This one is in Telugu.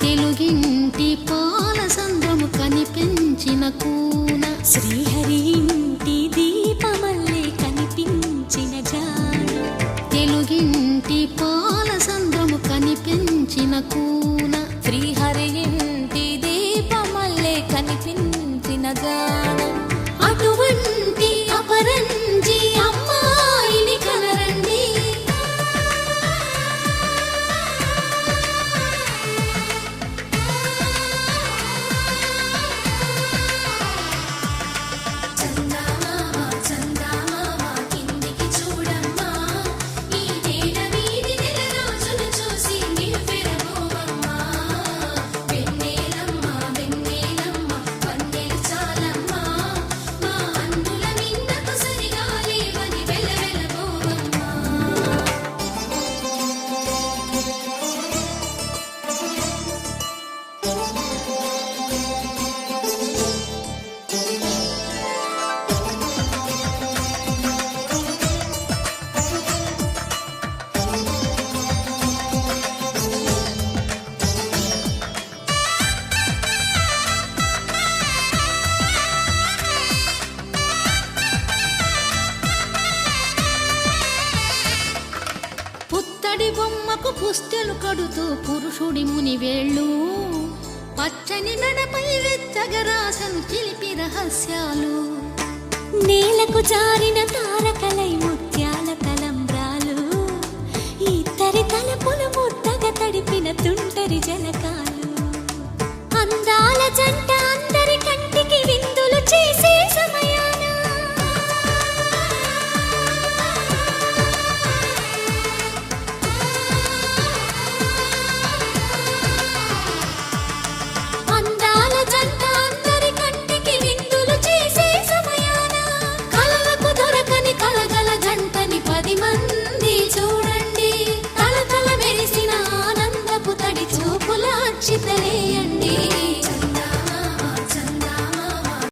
తెలుగింటి పాలసంద్రము కనిపించిన కూన శ్రీహరి ఇంటి దీపమల్లే కనిపించిన జాడ తెలుగింటి పాలసంద్రము కనిపించిన కూన శ్రీహరి ఇంటి దీపమల్లే కనిపించిన జాడ అటువంటి అపరంజి అమ్మాయిని కనరండి పుత్తడి బొమ్మకు పుస్తెలు కడుతూ పురుషుడి ముని వేళ్ళు పచ్చని మెడపై వెచ్చగరాసను చిలిపి రహస్యాలు నేలకు జారిన తారకలై